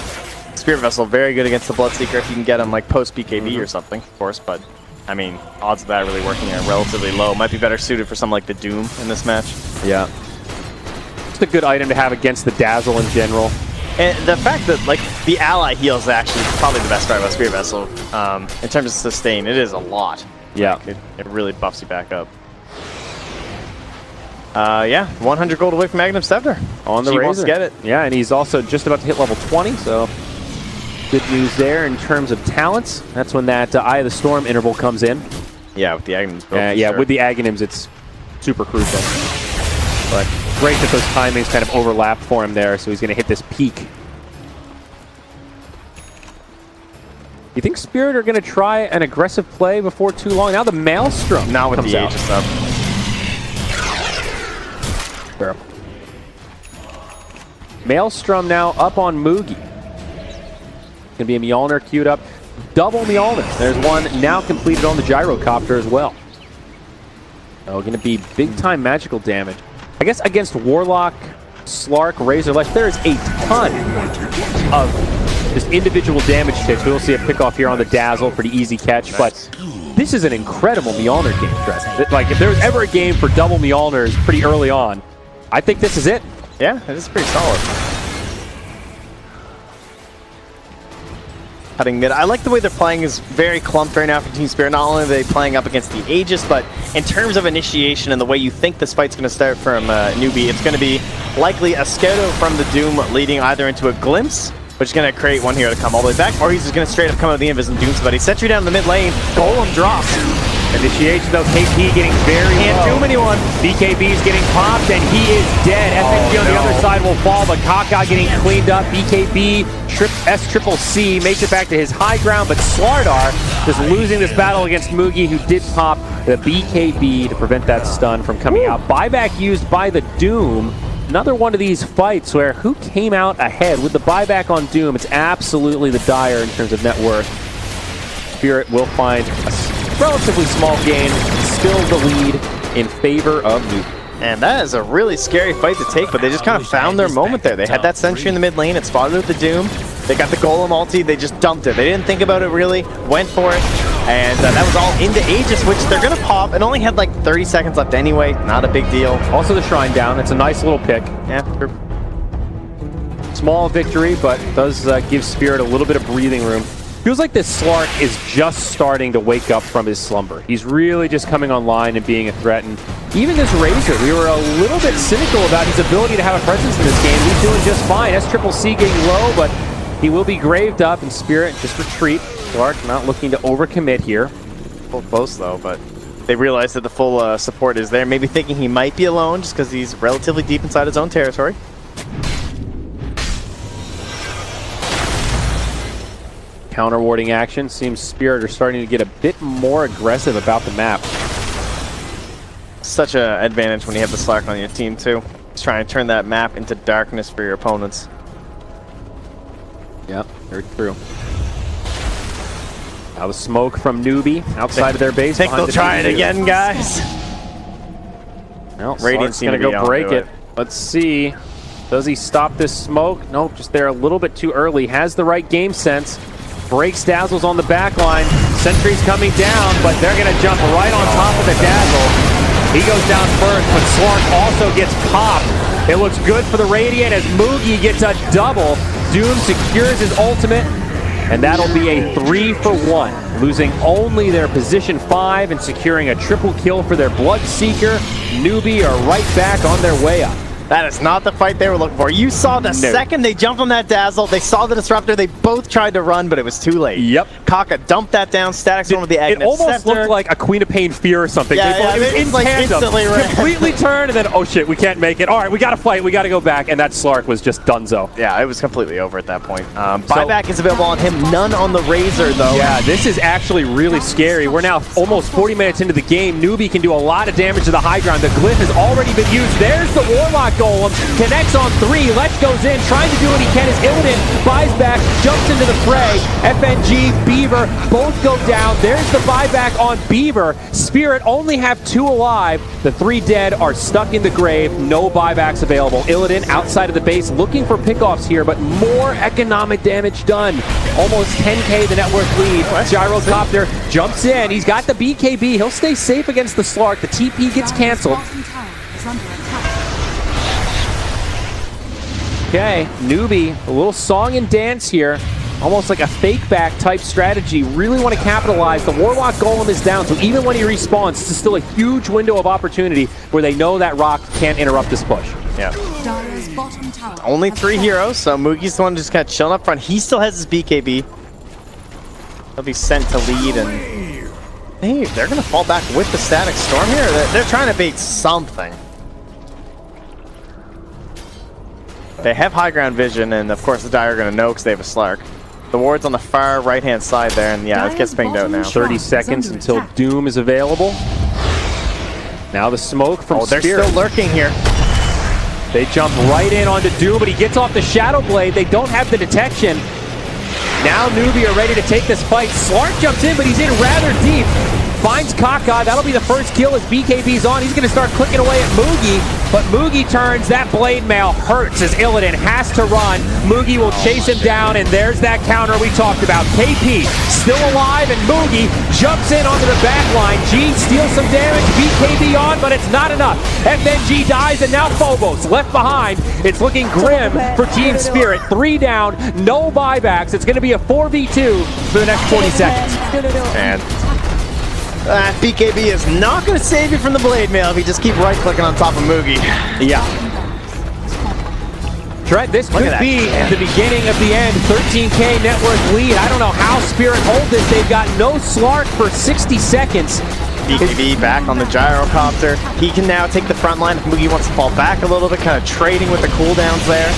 Speaker 2: Spirit Vessel, very good against the Bloodseeker if you can get him like post BKB or something, of course, but I mean, odds of that really working are relatively low. Might be better suited for something like the Doom in this match.
Speaker 1: Yeah. Just a good item to have against the Dazzle in general.
Speaker 2: And the fact that like the ally heals is actually probably the best part about Spirit Vessel. In terms of sustain, it is a lot.
Speaker 1: Yeah.
Speaker 2: Like, it really buffs you back up. Yeah, 100 gold away from Magnum Scepter.
Speaker 1: On the
Speaker 2: She
Speaker 1: Razor.
Speaker 2: wants to get it.
Speaker 1: Yeah, and he's also just about to hit level 20, so good news there in terms of talents. That's when that Eye of the Storm interval comes in.
Speaker 2: Yeah, with the Aghanims build.
Speaker 1: Yeah,
Speaker 2: sure.
Speaker 1: with the Aghanims, it's super crucial. But great that those timings kind of overlap for him there, so he's going to hit this peak. You think Spirit are going to try an aggressive play before too long? Now the Maelstrom
Speaker 2: Not with
Speaker 1: comes
Speaker 2: the
Speaker 1: out.
Speaker 2: Aegis up.
Speaker 1: Fair. Maelstrom now up on Mugi. Gonna be a Mjolnir queued up. Double Mjolnir. There's one now completed on the Gyrocopter as well. Oh, gonna be big time magical damage. I guess against Warlock, Slark, Razor Lesh, there is a ton of just individual damage ticks. We'll see a pickoff here on the Dazzle. Pretty easy catch, but this is an incredible Mjolnir game, Trent. Like, if there was ever a game for double Mjolnirs pretty early on, I think this is it.
Speaker 2: Yeah, it is pretty solid. Cutting mid. I like the way they're playing is very clumped right now for Team Spirit. Not only are they playing up against the Aegis, but in terms of initiation and the way you think this fight's going to start from Newbee, it's going to be likely a Scato from the Doom leading either into a Glimpse, which is going to create one here to come all the way back, or he's just going to straight up come out of the Invis and Doom somebody. Sentry down the mid lane. Golem drops.
Speaker 1: Initiation though, KP getting very
Speaker 2: Can't
Speaker 1: low.
Speaker 2: doom anyone.
Speaker 1: BKB's getting popped and he is dead. FNG on the other side will fall, but Kaka getting cleaned up. BKB, SCCC makes it back to his high ground, but Slardar just losing this battle against Mugi, who did pop the BKB to prevent that stun from coming out. Buyback used by the Doom. Another one of these fights where who came out ahead with the buyback on Doom? It's absolutely the Dire in terms of net worth. Spirit will find a relatively small gain, still the lead in favor of Newbee.
Speaker 2: And that is a really scary fight to take, but they just kind of found their moment there. They had that Sentry in the mid lane, it spotted with the Doom. They got the Golem ulti, they just dumped it. They didn't think about it really, went for it. And that was all into Aegis, which they're going to pop. It only had like 30 seconds left anyway, not a big deal.
Speaker 1: Also the Shrine down, it's a nice little pick.
Speaker 2: Yeah,
Speaker 1: Small victory, but does give Spirit a little bit of breathing room. Feels like this Slark is just starting to wake up from his slumber. He's really just coming online and being a threat. And even this Razor, we were a little bit cynical about his ability to have a presence in this game. He's doing just fine. SCCC getting low, but he will be graved up, and Spirit just retreat. Slark not looking to overcommit here.
Speaker 2: full close though, but they realize that the full support is there. Maybe thinking he might be alone just because he's relatively deep inside his own territory.
Speaker 1: Counter-warding action. Seems Spirit are starting to get a bit more aggressive about the map.
Speaker 2: Such an advantage when you have the Slark on your team too. Just trying to turn that map into darkness for your opponents.
Speaker 1: Yeah, very true. Now the smoke from Newbee outside of their base.
Speaker 2: Think they'll try it again, guys?
Speaker 1: No,
Speaker 2: Radiant's
Speaker 1: gonna go break it. Let's see. Does he stop this smoke? Nope, just there a little bit too early. Has the right game sense. Breaks Dazzles on the back line. Sentry's coming down, but they're going to jump right on top of the Dazzle. He goes down first, but Slark also gets popped. It looks good for the Radiant as Mugi gets a double. Doom secures his ultimate. And that'll be a 3-for-1, losing only their position 5 and securing a triple kill for their Bloodseeker. Newbee are right back on their way up.
Speaker 2: That is not the fight they were looking for. You saw the second they jumped on that Dazzle, they saw the Disruptor, they both tried to run, but it was too late.
Speaker 1: Yep.
Speaker 2: Kaka dumped that down, Static Storm with the Agnes
Speaker 1: It almost
Speaker 2: Scepter.
Speaker 1: looked like a Queen of Pain Fear or something.
Speaker 2: Yeah,
Speaker 1: it was in
Speaker 2: like
Speaker 1: tandem,
Speaker 2: instantly ran.
Speaker 1: completely turned, and then, oh shit, we can't make it. All right, we got to fight, we got to go back, and that Slark was just donezo.
Speaker 2: Yeah, it was completely over at that point. Buyback is available on him, none on the Razor, though.
Speaker 1: Yeah, this is actually really scary. We're now almost 40 minutes into the game. Newbee can do a lot of damage to the high ground. The Glyph has already been used. There's the Warlock Golem. Connects on 3. Let's goes in, trying to do what he can as Illidan buys back, jumps into the fray. FNG, Beaver, both go down. There's the buyback on Beaver. Spirit only have 2 alive. The 3 dead are stuck in the grave. No buybacks available. Illidan outside of the base looking for pickoffs here, but more economic damage done. Almost 10k the network lead. Gyrocopter jumps in. He's got the BKB. He'll stay safe against the Slark. The TP gets canceled.
Speaker 3: Bottom tower is under attack.
Speaker 1: Okay, Newbee, a little song and dance here. Almost like a fake back type strategy. Really want to capitalize. The Warlock Golem is down, so even when he respawns, it's still a huge window of opportunity where they know that Rock can't interrupt this push.
Speaker 2: Yeah.
Speaker 3: Dire's bottom tower.
Speaker 2: Only 3 heroes, so Mugi's the one just kind of chilling up front. He still has his BKB. He'll be sent to lead, and hey, they're going to fall back with the Static Storm here. They're trying to bait something. They have high ground vision, and of course the Dire are going to know because they have a Slark. The ward's on the far right-hand side there, and yeah, it gets pinged out now.
Speaker 1: 30 seconds until Doom is available. Now the smoke from
Speaker 2: they're
Speaker 1: Spirit.
Speaker 2: still lurking here.
Speaker 1: They jump right in onto Doom, but he gets off the Shadow Blade. They don't have the detection. Now Newbee are ready to take this fight. Slark jumps in, but he's in rather deep. Finds Kaka. That'll be the first kill as BKB's on. He's going to start clicking away at Mugi, but Mugi turns. That blade mail hurts as Illidan has to run. Mugi will chase him down, and there's that counter we talked about. KP still alive, and Mugi jumps in onto the back line. G steals some damage. BKB on, but it's not enough. FNG dies, and now Phobos left behind. It's looking grim for Team Spirit. 3 down, no buybacks. It's going to be a 4v2 for the next 20 seconds.
Speaker 2: And BKB is not going to save you from the blade mail if you just keep right-clicking on top of Mugi.
Speaker 1: Yeah. Trent, this could be the beginning of the end. 13k network lead. I don't know how Spirit hold this. They've got no Slark for 60 seconds.
Speaker 2: BKB back on the Gyrocopter. He can now take the front line if Mugi wants to fall back a little bit, kind of trading with the cooldowns there.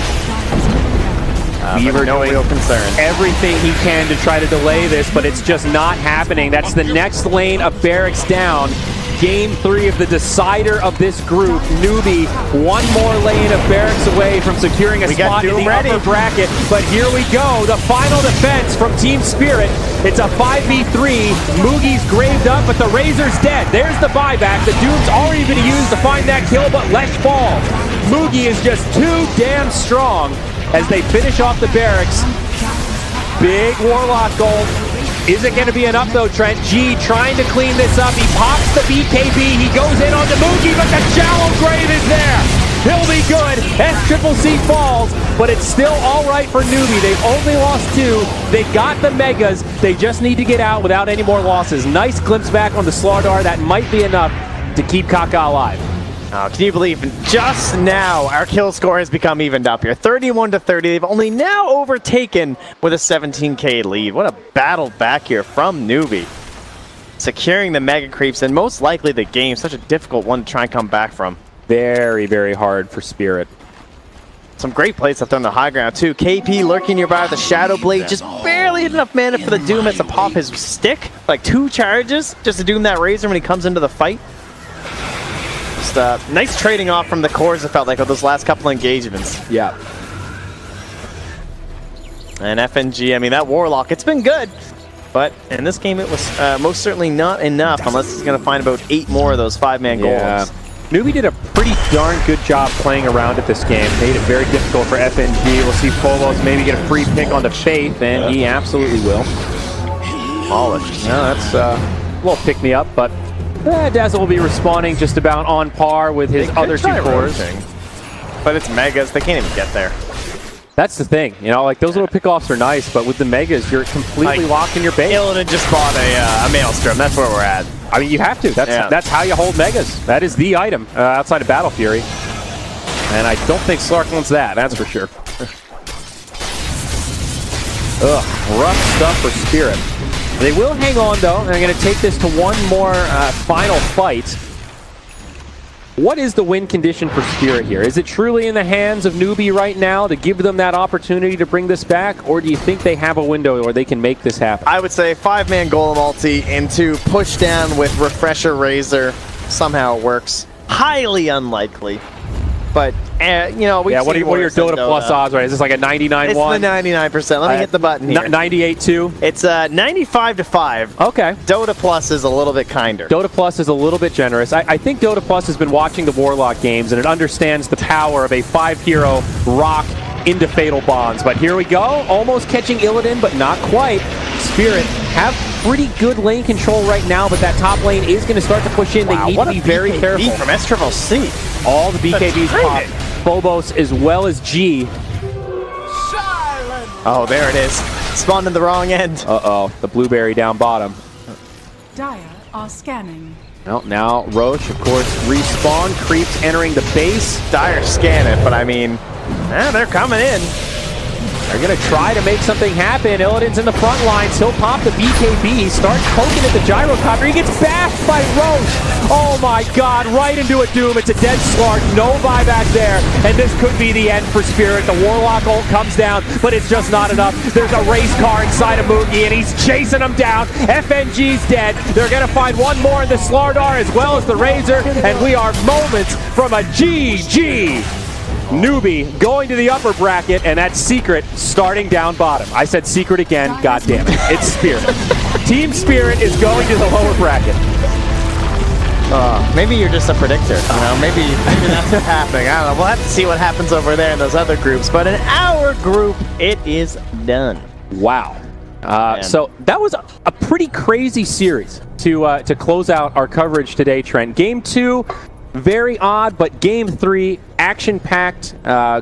Speaker 1: Beaver
Speaker 2: no
Speaker 1: doing
Speaker 2: real concern.
Speaker 1: everything he can to try to delay this, but it's just not happening. That's the next lane of Barracks down. Game 3 of the decider of this group. Newbee, 1 more lane of Barracks away from securing a spot in the upper bracket. But here we go, the final defense from Team Spirit. It's a 5v3. Mugi's graved up, but the Razor's dead. There's the buyback. The Doom's already been used to find that kill, but Lesh falls. Mugi is just too damn strong as they finish off the Barracks. Big Warlock gold. Is it going to be enough though, Trent? G trying to clean this up. He pops the BKB. He goes in on the Mugi, but the shallow grave is there. He'll be good. SCCC falls, but it's still all right for Newbee. They've only lost 2. They got the Megas. They just need to get out without any more losses. Nice glimpse back on the Slardar. That might be enough to keep Kaka alive.
Speaker 2: Oh, can you believe just now our kill score has become evened up here. 31-30. They've only now overtaken with a 17k lead. What a battle back here from Newbee. Securing the Mega Creeps and most likely the game. Such a difficult one to try and come back from.
Speaker 1: Very, very hard for Spirit.
Speaker 2: Some great plays up there on the high ground too. KP lurking nearby with the Shadow Blade. Just barely enough mana for the Doom as to pop his stick. Like 2 charges just to Doom that Razor when he comes into the fight. Just nice trading off from the cores, it felt like, of those last couple engagements.
Speaker 1: Yeah.
Speaker 2: And FNG, I mean, that Warlock, it's been good. But in this game, it was most certainly not enough unless he's going to find about 8 more of those 5-man goals.
Speaker 1: Newbee did a pretty darn good job playing around at this game. Made it very difficult for FNG. We'll see Phobos maybe get a free pick on the Faith, and he absolutely will.
Speaker 2: Polished.
Speaker 1: No, that's a little pick-me-up, but Dazzle will be respawning just about on par with his other 2 cores.
Speaker 2: But it's Megas. They can't even get there.
Speaker 1: That's the thing. You know, like those little pickoffs are nice, but with the Megas, you're completely
Speaker 2: Like,
Speaker 1: locked in your base.
Speaker 2: Illidan just bought a Maelstrom. That's where we're at.
Speaker 1: I mean, you have to. That's how you hold Megas. That is the item outside of Battle Fury. And I don't think Slark wants that, that's for sure. Ugh, rough stuff for Spirit. They will hang on, though, and they're going to take this to one more final fight. What is the win condition for Spirit here? Is it truly in the hands of Newbee right now to give them that opportunity to bring this back, or do you think they have a window where they can make this happen?
Speaker 2: I would say 5-man Golem ulti into push down with Refresher Razor. Somehow it works. Highly unlikely. But, you know, we've
Speaker 1: what are your Dota plus odds, right? Is this like a 99-1?
Speaker 2: It's the 99%. Let me hit the button here.
Speaker 1: 98-2?
Speaker 2: It's 95-5.
Speaker 1: Okay.
Speaker 2: Dota plus is a little bit kinder.
Speaker 1: Dota plus is a little bit generous. I think Dota plus has been watching the Warlock games, and it understands the power of a 5-hero rock into Fatal Bonds. But here we go. Almost catching Illidan, but not quite. Spirit have pretty good lane control right now, but that top lane is going to start to push in.
Speaker 2: Wow,
Speaker 1: they need to be very careful.
Speaker 2: From S C.
Speaker 1: All the BKBs pop. Phobos as well as G.
Speaker 2: Oh, there it is. Spawned in the wrong end.
Speaker 1: Uh-oh, the blueberry down bottom.
Speaker 3: Dire are scanning.
Speaker 1: Well, now Roche, of course, respawn. Creeps entering the base.
Speaker 2: Dire scan it, but I mean, they're coming in.
Speaker 1: They're going to try to make something happen. Illidan's in the front lines. He'll pop the BKB. He starts poking at the gyrocopter. He gets bashed by Roche. Oh my god, right into a Doom. It's a dead Slark. No buyback there. And this could be the end for Spirit. The Warlock ult comes down, but it's just not enough. There's a race car inside of Moogie, and he's chasing him down. FNG's dead. They're going to find one more in the Slardar as well as the Razor, and we are moments from a GG. Newbee going to the upper bracket, and that's Secret starting down bottom. I said Secret again, god damn it. It's Spirit. Team Spirit is going to the lower bracket.
Speaker 2: Maybe you're just a predictor, you know? Maybe that's what's happening. I don't know. We'll have to see what happens over there in those other groups. But in our group, it is done.
Speaker 1: Wow. So that was a pretty crazy series to close out our coverage today, Trent. Game 2, very odd, but Game 3, action-packed.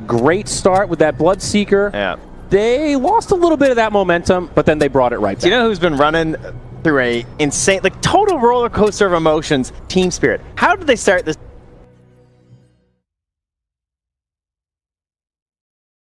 Speaker 1: Great start with that Bloodseeker.
Speaker 2: Yeah.
Speaker 1: They lost a little bit of that momentum, but then they brought it right back.
Speaker 2: Do you know who's been running through a insane, like, total roller coaster of emotions? Team Spirit. How did they start this